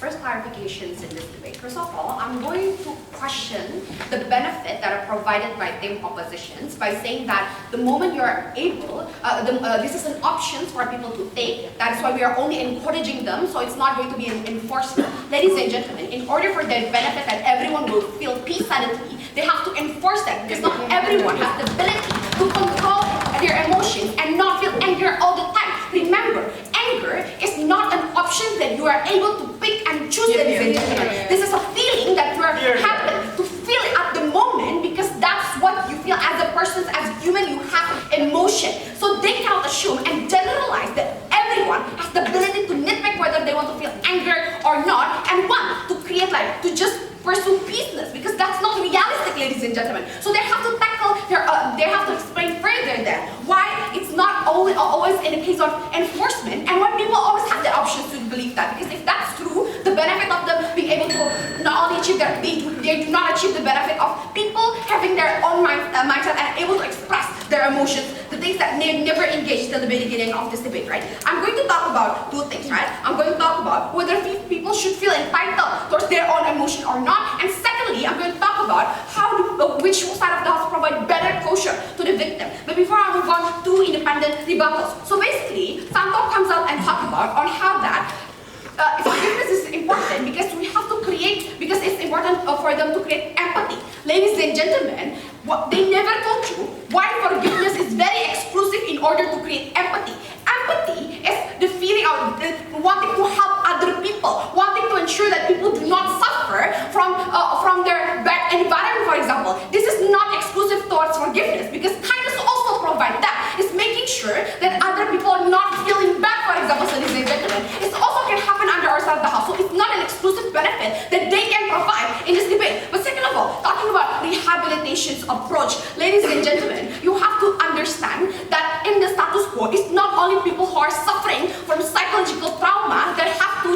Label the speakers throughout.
Speaker 1: First clarifications in this debate. First of all, I'm going to question the benefit that are provided by team oppositions by saying that the moment you are able, this is an option for people to take. That is why we are only encouraging them, so it's not going to be an enforcement. Ladies and gentlemen, in order for the benefit that everyone will feel peace sanity, they have to enforce that, because not everyone has the ability to control their emotions and not feel anger all the time. Remember, anger is not an option that you are able to pick and choose, ladies and gentlemen. This is a feeling that you are happen to feel at the moment, because that's what you feel as a person, as a human. You have emotion. So they cannot assume and generalize that everyone has the ability to nitpick whether they want to feel anger or not, and want to create to just pursue peaceness, because that's not realistic, ladies and gentlemen. So they have to tackle they have to explain further then why it's not always in the case of enforcement, and why people always have the option to believe that. Because if that's true, the benefit of them being able to not only achieve they do not achieve the benefit of people having their own mindset and able to express their emotions, the things that they never engaged till the beginning of this debate, right? I'm going to talk about two things, right? I'm going to talk about whether people should feel entitled towards their own emotion or not, and secondly, I'm going to talk about which side of the house provide better closure to the victim. But before I move on to independent rebuttals, so basically, Santo comes out and talks about on how that forgiveness is important, because we have to create, because it's important for them to create empathy. Ladies and gentlemen, they never told you why forgiveness is very exclusive in order to create empathy. Empathy is the feeling of wanting to help other people, wanting to ensure that people do not suffer from their bad environment, for example. This is not exclusive towards forgiveness, because kindness also provides that. It's making sure that other people are not feeling bad, for example, ladies and gentlemen. It also can happen under our side of the house, so it's not an exclusive benefit that they can provide in this debate. But second of all, talking about rehabilitation approach, ladies and gentlemen, you have to understand that in the status quo, it's not only people who are suffering from psychological trauma that have to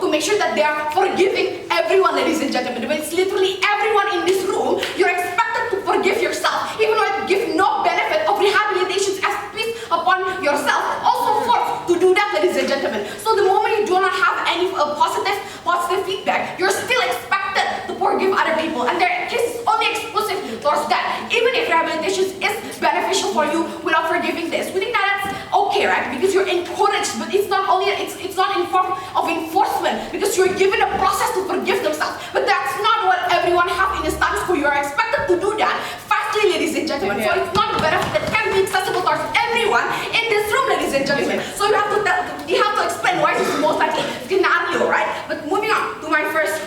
Speaker 1: make sure that they are forgiving everyone, ladies and gentlemen. But it's literally everyone in this room. You're expected to forgive yourself, even though it gives no benefit of rehabilitation as peace upon yourself. Also forced to do that, ladies and gentlemen. So the moment you do not have any positive feedback, you're still expected to forgive other people, and their case is only exclusive towards that. Even if rehabilitation is beneficial for you without forgiving this, we think that that's okay, right? Because you're encouraged, but it's not only it's not in form of enforcement, because you're given a process to forgive themselves. But that's not what everyone have in the status quo. You are expected to do that fastly, ladies and gentlemen. So it's not a benefit that can be accessible towards everyone in this room, ladies and gentlemen. So you have to explain why this is most likely scenario, right? But moving on to my first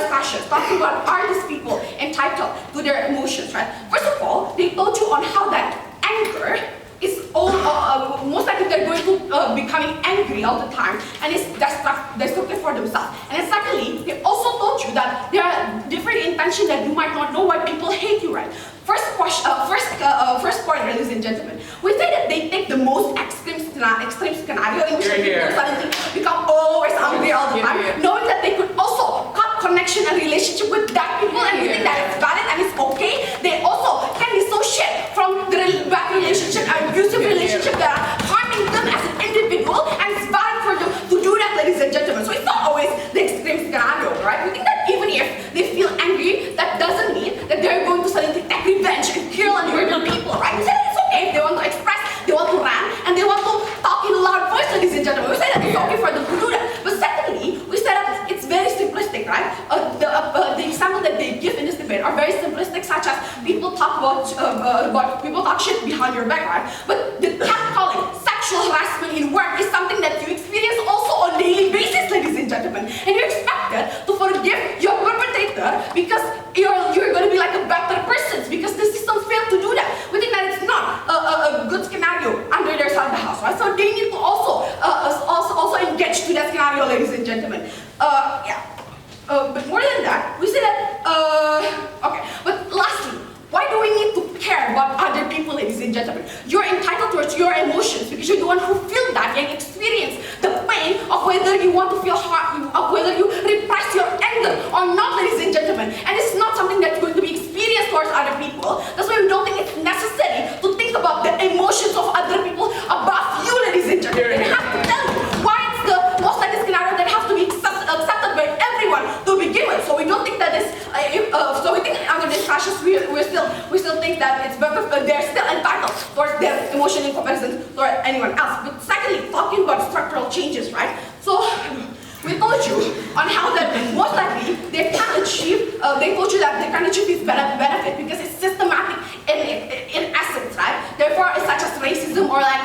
Speaker 1: question, talking about, are these people entitled to their emotions, right? First of all, they told you on how that anger is most likely they're going to becoming angry all the time, and it's destructive for themselves. And then secondly, they also told you that there are different intentions that you might not know why people hate you, right? First point, ladies and gentlemen, we say that they take the most extreme scenario in which people suddenly become always angry all the time, knowing that they could also cut connection and relationship with that people, and we think that it's valid and it's okay. They also can dissociate from the bad relationship and abusive relationship that are harming them as an individual, and it's valid for them to do that, ladies and gentlemen. So it's not always the extreme scenario, right? We think that even if they feel angry, that doesn't mean that they're going to suddenly take revenge and kill and murder people, right? We say that it's okay if they want to express, they want to rant, and they want to talk in a loud voice, ladies and gentlemen. We say that it's okay for them to do that. But secondly, we say that it's very simplistic, right? The example that they give in this debate are very simplistic, such as people talk people talk shit behind your back, right? But the catcalling, sexual harassment in work is something that you experience also on a daily basis, ladies and gentlemen. And you're expected to forgive your perpetrator because you're going to be like a better person, because the system failed to do that. We think that it's not a good scenario under their side of the house, right? So they need to also engage to that scenario, ladies and gentlemen. But more than that, we say that, okay, but lastly, why do we need to care about other people, ladies and gentlemen? You're entitled towards your emotions, because you're the one who feel that and experience the pain of whether you want to feel hurt, of whether you repress your anger or not, ladies and gentlemen. And it's not something that's going to be experienced towards other people. That's why we don't think it's necessary to think about the emotions of other people above you, ladies and gentlemen. And I have to tell you why it's the most likely scenario that fascists, we still think that it's better, they're still entitled towards their emotion in comparison to anyone else. But secondly, talking about structural changes, right? So we told you on how that most likely they can achieve, they told you that they can achieve this benefit because it's systematic in essence, right? Therefore, it's such as racism or like,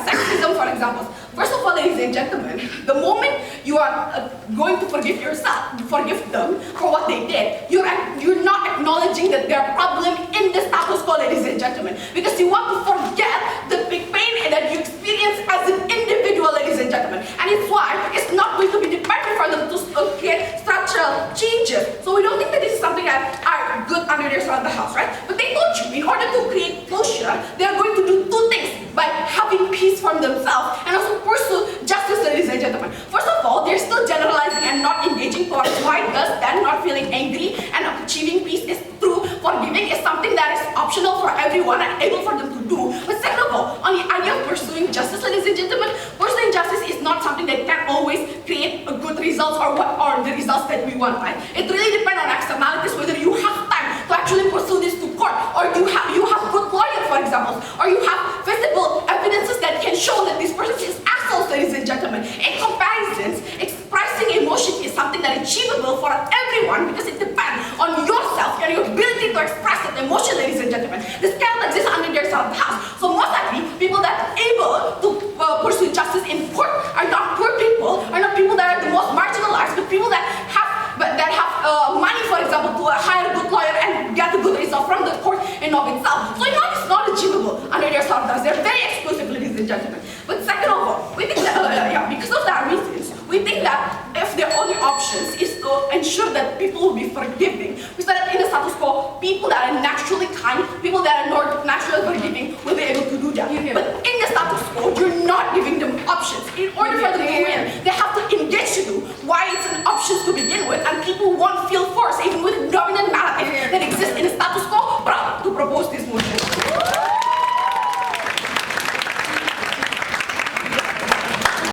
Speaker 1: sexism, for example. First of all, ladies and gentlemen, the moment you are going to forgive yourself, forgive them for what they did, you're not acknowledging that there are problems in the status quo, ladies and gentlemen, because you want to forget the big pain that you experience as an individual, ladies and gentlemen. And it's why it's not going to be dependent for them to create structural changes. So we don't think that this is something that are good under their side of the house, right? But they told you, in order to create closure, they're going to do two things by having peace from themselves and also pursue justice, ladies and gentlemen. First of all, they're still generalizing and not engaging towards why does then not feeling angry and achieving peace is through forgiving is something that is optional for everyone and able for them to do. But second of all, on the idea of pursuing justice, ladies and gentlemen, pursuing justice is not something that can always create a good results or what are the results that we want, right? It really depends on externalities, whether you have time to actually pursue this to court, or you have good lawyer, for example, or you have visible evidences that can show that this person is assholes, ladies and gentlemen. In comparisons, expressing emotion is something that is achievable for everyone because it depends on yourself and your ability to express that emotion, ladies and gentlemen. This cannot exist under their side of the house. So most likely, people that are able to pursue justice in court are not poor people, are not people that are the most marginalized, but people that have money, for example, to hire a good lawyer and get a good result from the court in of itself. So it's not achievable under their side of the house. They're very exclusive, ladies and gentlemen. But second of all, we think that, because of that reasons, we think that if their only options is to ensure that people will be forgiving, we said that in the status quo, people that are naturally kind, people that are not naturally forgiving will be able to do that. But in the status quo, you're not giving them options. In order for them to win, they have to engage you why it's an option to begin with, and people won't feel forced, even with dominant